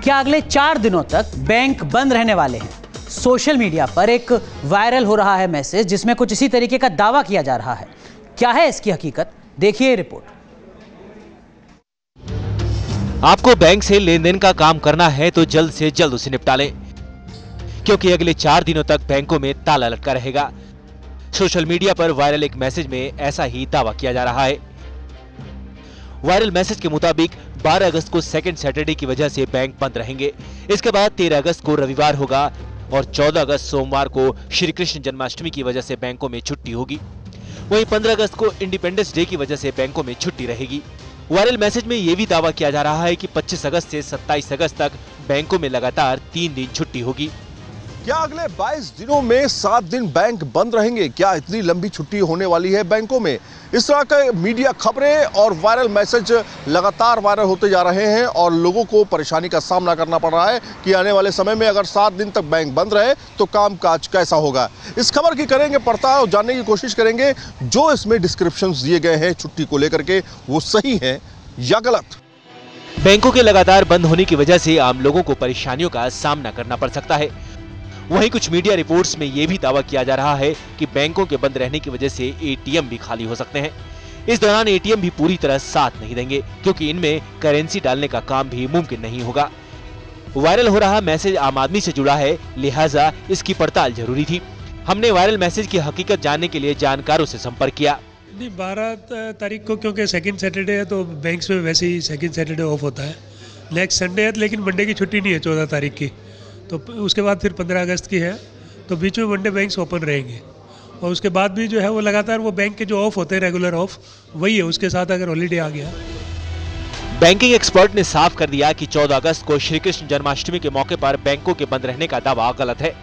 क्या अगले 4 दिनों तक बैंक बंद रहने वाले हैं? सोशल मीडिया पर एक वायरल हो रहा है मैसेज जिसमें कुछ इसी तरीके का दावा किया जा रहा है। क्या है इसकी हकीकत, देखिए रिपोर्ट। आपको बैंक से लेन देन का काम करना है तो जल्द से जल्द उसे निपटा लें, क्योंकि अगले 4 दिनों तक बैंकों में ताला लटका रहेगा। सोशल मीडिया पर वायरल एक मैसेज में ऐसा ही दावा किया जा रहा है। वायरल मैसेज के मुताबिक 12 अगस्त को सेकंड सैटरडे की वजह से बैंक बंद रहेंगे। इसके बाद 13 अगस्त को रविवार होगा और 14 अगस्त सोमवार को श्री कृष्ण जन्माष्टमी की वजह से बैंकों में छुट्टी होगी। वहीं 15 अगस्त को इंडिपेंडेंस डे की वजह से बैंकों में छुट्टी रहेगी। वायरल मैसेज में यह भी दावा किया जा रहा है कि 25 अगस्त से 27 अगस्त तक बैंकों में लगातार 3 दिन छुट्टी होगी। क्या अगले 22 दिनों में 7 दिन बैंक बंद रहेंगे? क्या इतनी लंबी छुट्टी होने वाली है बैंकों में? इस तरह के मीडिया खबरें और वायरल मैसेज लगातार वायरल होते जा रहे हैं और लोगों को परेशानी का सामना करना पड़ रहा है कि आने वाले समय में अगर 7 दिन तक बैंक बंद रहे तो कामकाज कैसा होगा। इस खबर की करेंगे पड़ताल और जानने की कोशिश करेंगे जो इसमें डिस्क्रिप्शंस दिए गए हैं छुट्टी को लेकर के वो सही है या गलत। बैंकों के लगातार बंद होने की वजह से आम लोगों को परेशानियों का सामना करना पड़ सकता है। वहीं कुछ मीडिया रिपोर्ट्स में यह भी दावा किया जा रहा है कि बैंकों के बंद रहने की वजह से एटीएम भी खाली हो सकते हैं। इस दौरान एटीएम भी पूरी तरह साथ नहीं देंगे, क्योंकि इनमें करेंसी डालने का काम भी मुमकिन नहीं होगा। वायरल हो रहा मैसेज आम आदमी से जुड़ा है, लिहाजा इसकी पड़ताल जरूरी थी। हमने वायरल मैसेज की हकीकत जानने के लिए जानकारों से संपर्क किया। 12 तारीख को क्योंकि सेकंड सैटरडे है तो बैंक्स में वैसे ही सेकंड सैटरडे ऑफ होता है। नेक्स्ट संडे है लेकिन मंडे की छुट्टी नहीं है 14 तारीख की, तो उसके बाद फिर 15 अगस्त की है, तो बीच में मंडे बैंक्स ओपन रहेंगे। और उसके बाद भी जो है वो लगातार वो बैंक के जो ऑफ होते हैं रेगुलर ऑफ वही है, उसके साथ अगर हॉलीडे आ गया। बैंकिंग एक्सपर्ट ने साफ कर दिया कि 14 अगस्त को श्री कृष्ण जन्माष्टमी के मौके पर बैंकों के बंद रहने का दावा गलत है।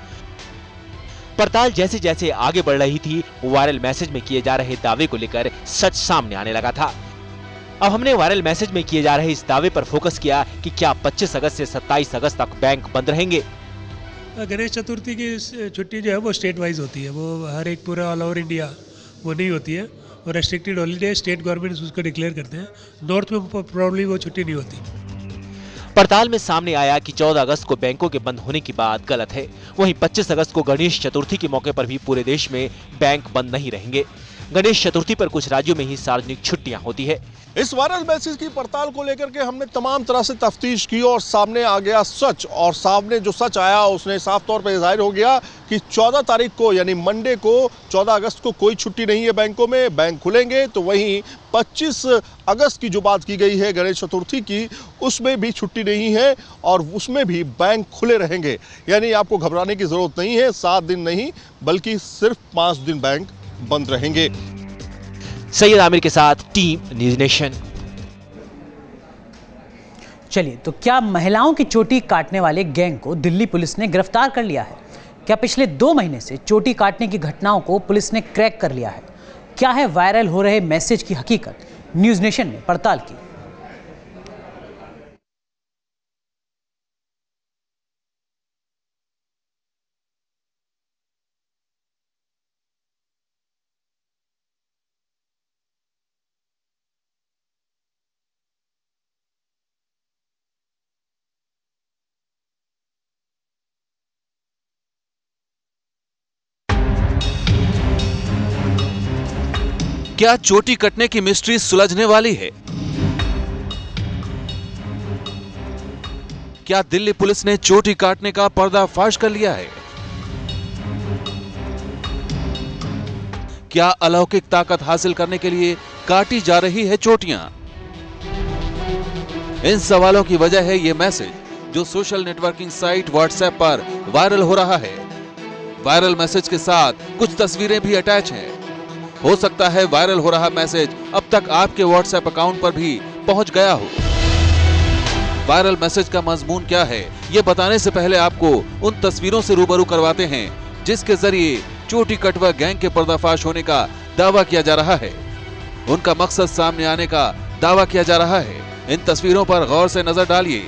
पड़ताल जैसे जैसे आगे बढ़ रही थी, वायरल मैसेज में किए जा रहे दावे को लेकर सच सामने आने लगा था। अब हमने वायरल मैसेज में किए जा रहे इस दावे पर फोकस किया कि क्या 25 अगस्त से 27 अगस्त तक बैंक बंद रहेंगे। गणेश चतुर्थी की छुट्टी जो है वो स्टेट वाइज होती है, वो हर एक पूरा ऑल ओवर इंडिया वो नहीं होती है और रेस्ट्रिक्टेड हॉलीडे स्टेट गवर्नमेंट उसको डिक्लेयर करते हैं। नॉर्थ में प्रॉब्ली वो छुट्टी नहीं होती। पड़ताल में सामने आया कि 14 अगस्त को बैंकों के बंद होने की बात गलत है। वहीं 25 अगस्त को गणेश चतुर्थी के मौके पर भी पूरे देश में बैंक बंद नहीं रहेंगे। गणेश चतुर्थी पर कुछ राज्यों में ही सार्वजनिक छुट्टियां होती है। इस वायरल मैसेज की पड़ताल को लेकर के हमने तमाम तरह से तफ्तीश की और सामने आ गया सच, और सामने जो सच आया उसने साफ तौर पर जाहिर हो गया कि 14 तारीख को यानी मंडे को 14 अगस्त को कोई छुट्टी नहीं है बैंकों में, बैंक खुलेंगे। तो वहीं 25 अगस्त की जो बात की गई है गणेश चतुर्थी की, उसमें भी छुट्टी नहीं है और उसमें भी बैंक खुले रहेंगे। यानी आपको घबराने की जरूरत नहीं है, 7 दिन नहीं बल्कि सिर्फ 5 दिन बैंक बंद रहेंगे। सैयद आमिर के साथ टीम न्यूज़ नेशन। चलिए, तो क्या महिलाओं की चोटी काटने वाले गैंग को दिल्ली पुलिस ने गिरफ्तार कर लिया है? क्या पिछले 2 महीने से चोटी काटने की घटनाओं को पुलिस ने क्रैक कर लिया है? क्या है वायरल हो रहे मैसेज की हकीकत? न्यूज़ नेशन ने पड़ताल की। क्या चोटी कटने की मिस्ट्री सुलझने वाली है? क्या दिल्ली पुलिस ने चोटी काटने का पर्दाफाश कर लिया है? क्या अलौकिक ताकत हासिल करने के लिए काटी जा रही है चोटियां? इन सवालों की वजह है ये मैसेज जो सोशल नेटवर्किंग साइट व्हाट्सएप पर वायरल हो रहा है। वायरल मैसेज के साथ कुछ तस्वीरें भी अटैच हैं। हो सकता है वायरल हो रहा मैसेज अब तक आपके व्हाट्सएप अकाउंट पर भी पहुंच गया हो। वायरल मैसेज का मजमून क्या है, ये बताने से पहले आपको उन तस्वीरों से रूबरू करवाते हैं जिसके जरिए चोटी कटवा गैंग के पर्दाफाश होने का दावा किया जा रहा है। उनका मकसद सामने आने का दावा किया जा रहा है। इन तस्वीरों पर गौर से नजर डालिए।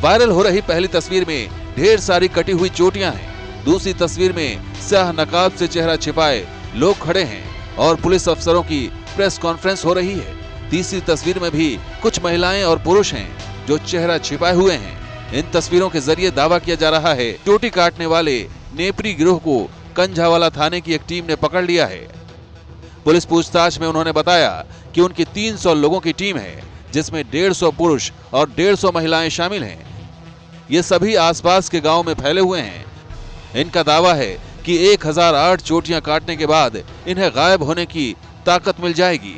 वायरल हो रही पहली तस्वीर में ढेर सारी कटी हुई चोटियां हैं। दूसरी तस्वीर में स्याह नकाब से चेहरा छिपाए लोग खड़े हैं और पुलिस अफसरों की प्रेस कॉन्फ्रेंस हो रही है। तीसरी तस्वीर में भी कुछ महिलाएं और पुरुष हैं जो चेहरा छिपाए हुए हैं। इन तस्वीरों के जरिए दावा किया जा रहा है चोटी काटने वाले नेपरी गिरोह को कंझावाला थाने की एक टीम ने पकड़ लिया है। पुलिस पूछताछ में उन्होंने बताया कि उनकी 300 लोगों की टीम है, जिसमें 150 पुरुष और 150 महिलाएं शामिल हैं। ये सभी आसपास के गांव में फैले हुए हैं। इनका दावा है कि 1008 चोटियां काटने के बाद इन्हें गायब होने की ताकत मिल जाएगी।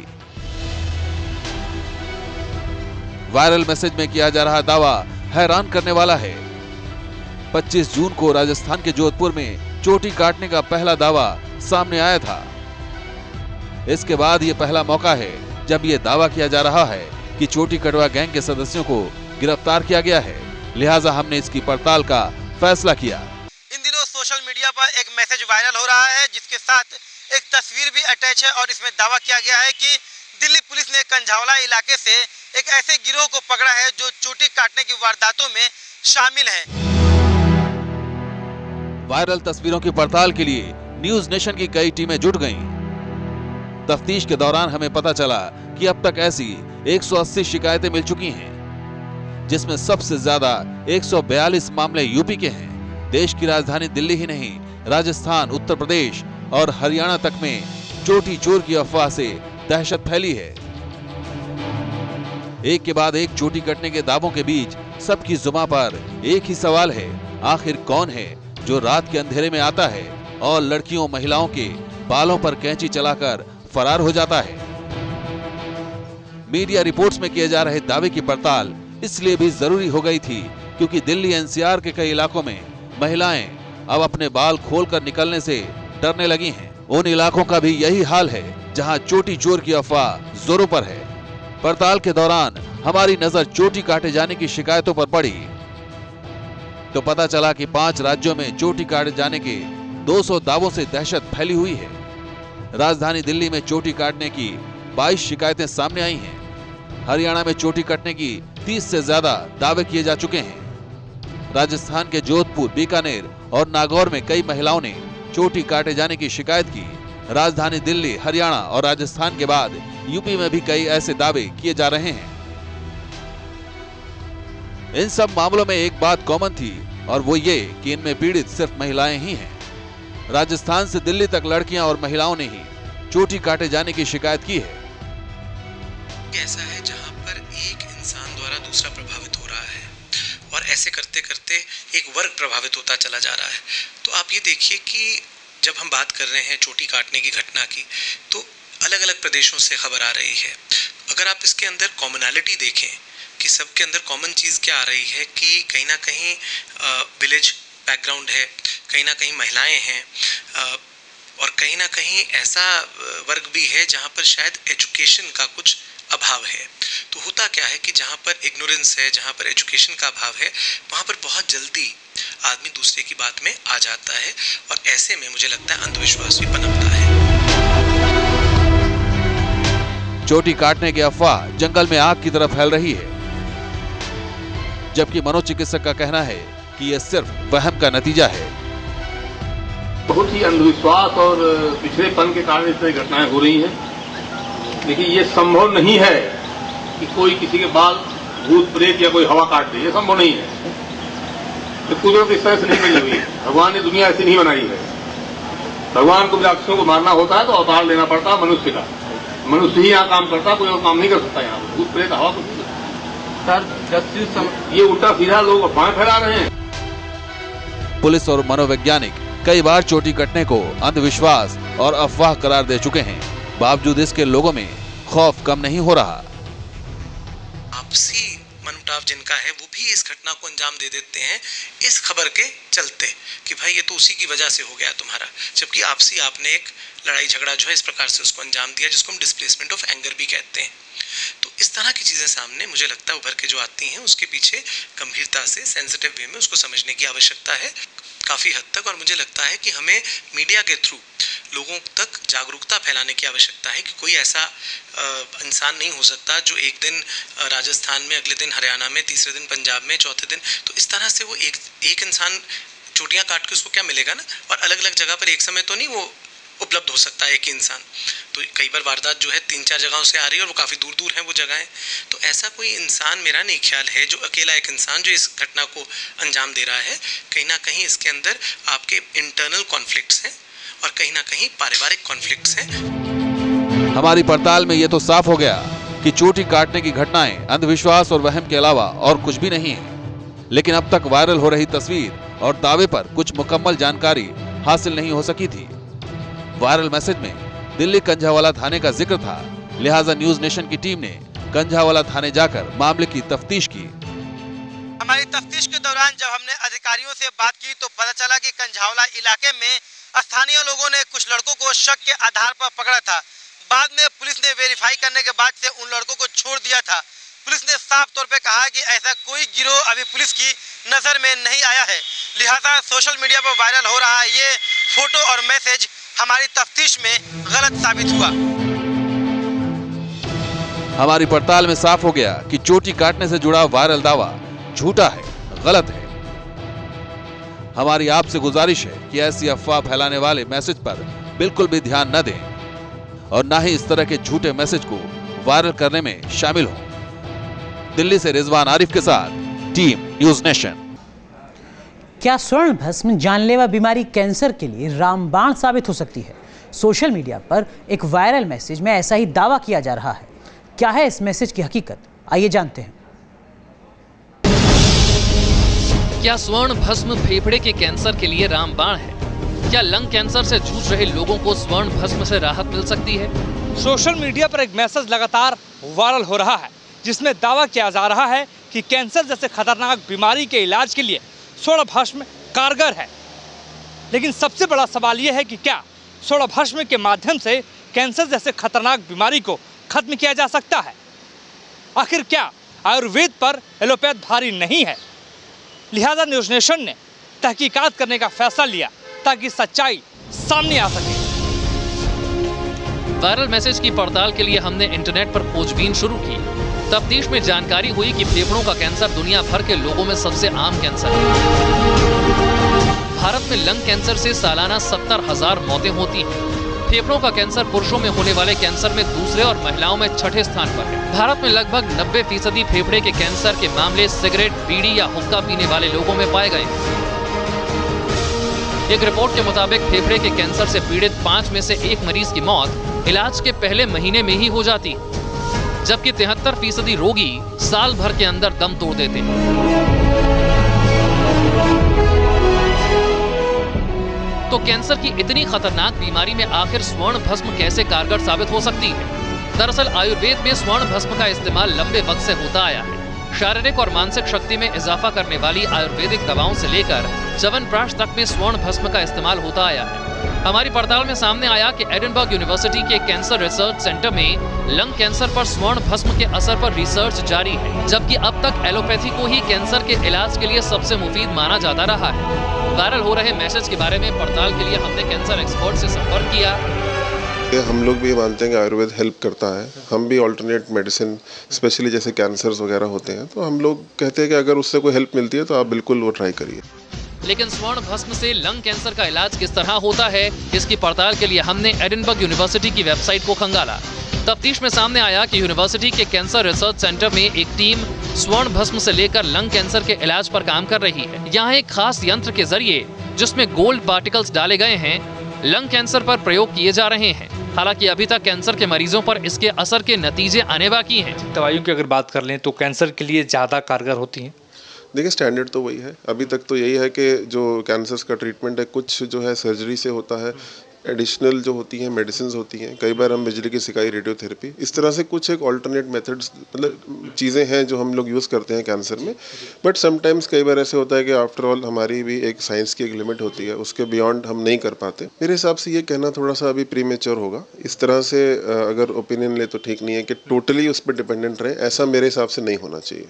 वायरल मैसेज में किया जा रहा दावा हैरान करने वाला है। 25 जून को राजस्थान के जोधपुर में चोटी काटने का पहला दावा सामने आया था। इसके बाद यह पहला मौका है जब यह दावा किया जा रहा है कि चोटी कटवा गैंग के सदस्यों को गिरफ्तार किया गया है। लिहाजा हमने इसकी पड़ताल का फैसला किया। इन दिनों सोशल मीडिया पर एक मैसेज वायरल हो रहा है, जिसके साथ एक तस्वीर भी अटैच है और इसमें दावा किया गया है कि दिल्ली पुलिस ने कंझावला इलाके से एक ऐसे गिरोह को पकड़ा है जो चोटी काटने की वारदातों में शामिल है। वायरल तस्वीरों की पड़ताल के लिए न्यूज नेशन की कई टीमें जुट गईं। तफ्तीश के दौरान हमें पता चला कि अब तक ऐसी 180 शिकायतें मिल चुकी हैं, जिसमें सबसे ज्यादा 142 मामले यूपी के हैं। देश की राजधानी दिल्ली ही नहीं, राजस्थान, उत्तर प्रदेश और हरियाणा तक में चोटी चोर की अफवाह से दहशत फैली है। एक के बाद एक चोटी कटने के दावों के बीच सबकी जुबां पर एक ही सवाल है, आखिर कौन है जो रात के अंधेरे में आता है और लड़कियों महिलाओं के बालों पर कैंची चलाकर फरार हो जाता है। मीडिया रिपोर्ट्स में किए जा रहे दावे की पड़ताल इसलिए भी जरूरी हो गई थी क्योंकि दिल्ली एनसीआर के कई इलाकों में महिलाएं अब अपने बाल खोलकर निकलने से डरने लगी हैं। उन इलाकों का भी यही हाल है जहां चोटी चोर की अफवाह जोरों पर है। पड़ताल के दौरान हमारी नजर चोटी काटे जाने की शिकायतों पर पड़ी तो पता चला कि 5 राज्यों में चोटी काटे जाने के 200 दावों से दहशत फैली हुई है। राजधानी दिल्ली में चोटी काटने की 22 शिकायतें सामने आई हैं। हरियाणा में चोटी कटने की 30 से ज्यादा दावे किए जा चुके हैं। राजस्थान के जोधपुर, बीकानेर और नागौर में कई महिलाओं ने चोटी काटे जाने की शिकायत की। राजधानी दिल्ली, हरियाणा और राजस्थान के बाद यूपी में भी कई ऐसे दावे किए जा रहे हैं। इन सब मामलों में एक बात कॉमन थी और वो ये कि इनमें पीड़ित सिर्फ महिलाएं ही हैं। राजस्थान से दिल्ली तक लड़कियां और महिलाओं ने ही चोटी काटे जाने की शिकायत की है। ऐसा है जहां पर एक इंसान द्वारा दूसरा प्रभावित हो रहा है और ऐसे करते करते एक वर्ग प्रभावित होता चला जा रहा है। तो आप ये देखिए कि जब हम बात कर रहे हैं चोटी काटने की घटना की तो अलग अलग प्रदेशों से खबर आ रही है। अगर आप इसके अंदर कॉमनैलिटी देखें कि सबके अंदर कॉमन चीज़ क्या आ रही है कि कहीं ना कहीं विलेज बैकग्राउंड है, कहीं ना कहीं महिलाएं हैं और कहीं ना कहीं ऐसा वर्ग भी है जहां पर शायद एजुकेशन का कुछ अभाव है। तो होता क्या है कि जहां पर इग्नोरेंस है, जहां पर एजुकेशन का अभाव है, वहां पर बहुत जल्दी आदमी दूसरे की बात में आ जाता है और ऐसे में मुझे लगता है अंधविश्वास भी पनपता है। चोटी काटने की अफवाह जंगल में आग की तरह फैल रही है, जबकि मनोचिकित्सक का कहना है कि यह सिर्फ वहम का नतीजा है। बहुत ही अंधविश्वास और पिछड़ेपन के कारण इस तरह घटनाएं हो रही हैं। लेकिन ये संभव नहीं है कि कोई किसी के बाल भूत प्रेत या कोई हवा काट दे, ये संभव नहीं है। तो कुदरत इस तरह से नहीं बनी हुई है। भगवान ने दुनिया ऐसी नहीं बनाई है। भगवान को राक्षसों को मारना होता है तो अवतार लेना पड़ता है मनुष्य का। मनुष्य ही यहाँ काम करता, कोई और काम नहीं कर सकता। यहाँ भूत प्रेत हवा कुछ नहीं। ये उल्टा सीधा लोग अफवाहें फैला रहे हैं। पुलिस और मनोवैज्ञानिक कई बार चोटी कटने को अंधविश्वास और अफवाह करार दे चुके हैं। बावजूद इसके लोगों में खौफ कम नहीं हो रहा। आपसी मनमुटाव जिनका है वो भी इस घटना को अंजाम दे देते हैं इस खबर के चलते कि भाई ये तो उसी की वजह से हो गया तुम्हारा, जबकि आपसी आपने एक लड़ाई झगड़ा जो है इस प्रकार से उसको अंजाम दिया जिसको हम डिस्प्लेसमेंट ऑफ एंगर भी कहते हैं। तो इस तरह की चीजें सामने मुझे लगता है उभर के जो आती हैं उसके पीछे गंभीरता से सेंसिटिव वे में उसको समझने की आवश्यकता है काफी हद तक। और मुझे लगता है कि हमें मीडिया के थ्रू लोगों तक जागरूकता फैलाने की आवश्यकता है कि कोई ऐसा इंसान नहीं हो सकता जो एक दिन राजस्थान में, अगले दिन हरियाणा में, तीसरे दिन पंजाब में, चौथे दिन, तो इस तरह से वो एक इंसान चोटियां काट के उसको क्या मिलेगा ना, और अलग अलग जगह पर एक समय तो नहीं वो उपलब्ध हो सकता है एक ही इंसान। तो कई बार वारदात जो है 3-4 जगहों से आ रही है और वो काफ़ी दूर दूर हैं वो जगहें। तो ऐसा कोई इंसान मेरा नहीं ख्याल है जो अकेला एक इंसान जो इस घटना को अंजाम दे रहा है। कहीं ना कहीं इसके अंदर आपके इंटरनल कॉन्फ्लिक्ट्स हैं और कहीं ना कहीं पारिवारिक कॉन्फ्लिक्ट्स हैं। हमारी पड़ताल में ये तो साफ हो गया कि चोटी काटने की घटनाएं अंधविश्वास और वहम के अलावा और कुछ भी नहीं है। लेकिन अब तक वायरल हो रही तस्वीर और दावे पर कुछ मुकम्मल जानकारी हासिल नहीं हो सकी थी। वायरल मैसेज में दिल्ली कंझावाला थाने का जिक्र था, लिहाजा न्यूज नेशन की टीम ने कंझावाला थाने जाकर मामले की तफ्तीश की। हमारी तफ्तीश के दौरान जब हमने अधिकारियों से बात की तो पता चला कि कंझावला इलाके में स्थानीय लोगों ने कुछ लड़कों को शक के आधार पर पकड़ा था। बाद में पुलिस ने वेरीफाई करने के बाद से उन लड़कों को छोड़ दिया था। पुलिस ने साफ तौर पे कहा कि ऐसा कोई गिरोह अभी पुलिस की नजर में नहीं आया है। लिहाजा सोशल मीडिया पर वायरल हो रहा है ये फोटो और मैसेज हमारी तफ्तीश में गलत साबित हुआ। हमारी पड़ताल में साफ हो गया कि चोटी काटने से जुड़ा वायरल दावा झूठा है, गलत है। हमारी आपसे गुजारिश है कि ऐसी अफवाह फैलाने वाले मैसेज पर बिल्कुल भी ध्यान न दें और न ही इस तरह के झूठे मैसेज को वायरल करने में शामिल हों। दिल्ली से रिजवान आरिफ के साथ टीम न्यूज नेशन। क्या स्वर्ण भस्म जानलेवा बीमारी कैंसर के लिए रामबाण साबित हो सकती है? सोशल मीडिया पर एक वायरल मैसेज में ऐसा ही दावा किया जा रहा है। क्या है इस मैसेज की हकीकत? आइए जानते हैं। क्या स्वर्ण भस्म फेफड़े के कैंसर के लिए रामबाण है? क्या लंग कैंसर से जूझ रहे लोगों को स्वर्ण भस्म से राहत मिल सकती है? सोशल मीडिया पर एक मैसेज लगातार वायरल हो रहा है जिसमें दावा किया जा रहा है कि कैंसर जैसे खतरनाक बीमारी के इलाज के लिए स्वर्ण भस्म कारगर है। लेकिन सबसे बड़ा सवाल यह है कि क्या स्वर्ण भस्म के माध्यम से कैंसर जैसे खतरनाक बीमारी को खत्म किया जा सकता है? आखिर क्या आयुर्वेद पर एलोपैथ भारी नहीं है? लिहाजा न्यूज नेशन ने तहकीकात करने का फैसला लिया ताकि सच्चाई सामने आ सके। वायरल मैसेज की पड़ताल के लिए हमने इंटरनेट पर खोजबीन शुरू की। तफ्तीश में जानकारी हुई कि फेफड़ों का कैंसर दुनिया भर के लोगों में सबसे आम कैंसर है। भारत में लंग कैंसर से सालाना 70,000 मौतें होती हैं। फेफड़ों का कैंसर पुरुषों में होने वाले कैंसर में दूसरे और महिलाओं में छठे स्थान पर है। भारत में लगभग 90% फेफड़े के कैंसर के मामले सिगरेट, बीड़ी या हुक्का पीने वाले लोगों में पाए गए। एक रिपोर्ट के मुताबिक फेफड़े के कैंसर से पीड़ित 5 में से 1 मरीज की मौत इलाज के पहले महीने में ही हो जाती, जबकि 73% रोगी साल भर के अंदर दम तोड़ देते हैं। तो कैंसर की इतनी खतरनाक बीमारी में आखिर स्वर्ण भस्म कैसे कारगर साबित हो सकती है? दरअसल आयुर्वेद में स्वर्ण भस्म का इस्तेमाल लंबे वक्त से होता आया है। शारीरिक और मानसिक शक्ति में इजाफा करने वाली आयुर्वेदिक दवाओं से लेकर च्यवनप्राश तक में स्वर्ण भस्म का इस्तेमाल होता आया है। हमारी पड़ताल में सामने आया कि एडिनबर्ग यूनिवर्सिटी के कैंसर रिसर्च सेंटर में लंग कैंसर पर स्वर्ण भस्म के असर पर रिसर्च जारी है, जबकि अब तक एलोपैथी को ही कैंसर के इलाज के लिए सबसे मुफीद माना जाता रहा है। वायरल हो रहे मैसेज के बारे में पड़ताल के लिए हमने कैंसर एक्सपर्ट से संपर्क किया। हम लोग भी मानते हैं कि आयुर्वेद हेल्प करता है। हम भी ऑल्टरनेट मेडिसिन स्पेशली जैसे कैंसर्स वगैरह होते हैं तो हम लोग कहते हैं कि अगर उससे कोई हेल्प मिलती है तो आप बिल्कुल वो ट्राई करिए। लेकिन स्वर्ण भस्म से लंग कैंसर का इलाज किस तरह होता है, इसकी पड़ताल के लिए हमने एडिनबर्ग यूनिवर्सिटी की वेबसाइट को खंगाला। तफ्तीश में सामने आया कि यूनिवर्सिटी के कैंसर रिसर्च सेंटर में एक टीम स्वर्ण भस्म से लेकर लंग कैंसर के इलाज पर काम कर रही है। यहाँ एक खास यंत्र के जरिए जिसमें गोल्ड पार्टिकल्स डाले गए हैं लंग कैंसर पर प्रयोग किए जा रहे हैं। हालांकि अभी तक कैंसर के मरीजों पर इसके असर के नतीजे आने बाकी हैं। दवाइयों की अगर बात कर लें तो कैंसर के लिए ज़्यादा कारगर होती हैं। देखिए स्टैंडर्ड तो वही है, अभी तक तो यही है कि जो कैंसर्स का ट्रीटमेंट है कुछ जो है सर्जरी से होता है, एडिशनल जो होती हैं मेडिसिन होती हैं, कई बार हम बिजली की सिकाई, रेडियोथेरेपी, इस तरह से कुछ एक ऑल्टरनेट मेथड्स मतलब चीज़ें हैं जो हम लोग यूज़ करते हैं कैंसर में। बट समटाइम्स कई बार ऐसे होता है कि आफ्टर ऑल हमारी भी एक साइंस की एक लिमिट होती है, उसके बियॉन्ड हम नहीं कर पाते। मेरे हिसाब से ये कहना थोड़ा सा अभी प्रीमेच्योर होगा। इस तरह से अगर ओपिनियन ले तो ठीक नहीं है कि टोटली उस पर डिपेंडेंट रहे, ऐसा मेरे हिसाब से नहीं होना चाहिए।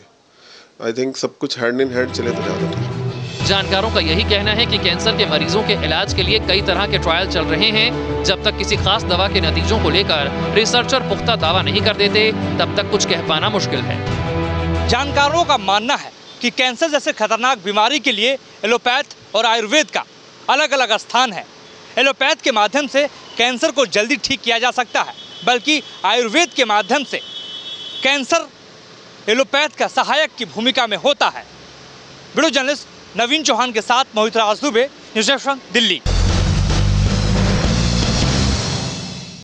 आई थिंक सब कुछ हैंड इन हैंड चले तो ज़्यादा ठीक है। जानकारों का यही कहना है कि कैंसर के मरीजों के इलाज के लिए कई तरह के ट्रायल चल रहे हैं। जब तक किसी खास दवा के नतीजों को लेकर रिसर्चर पुख्ता दावा नहीं कर देते, तब तक कुछ कह पाना मुश्किल है। जानकारों का मानना है कि कैंसर जैसे खतरनाक बीमारी के लिए एलोपैथ और आयुर्वेद का अलग अलग स्थान है। एलोपैथ के माध्यम से कैंसर को जल्दी ठीक किया जा सकता है, बल्कि आयुर्वेद के माध्यम से कैंसर एलोपैथ का सहायक की भूमिका में होता है। वीडियो जर्नलिस्ट नवीन चौहान के साथ मोहित राज दुबे, न्यूज़ 7 दिल्ली।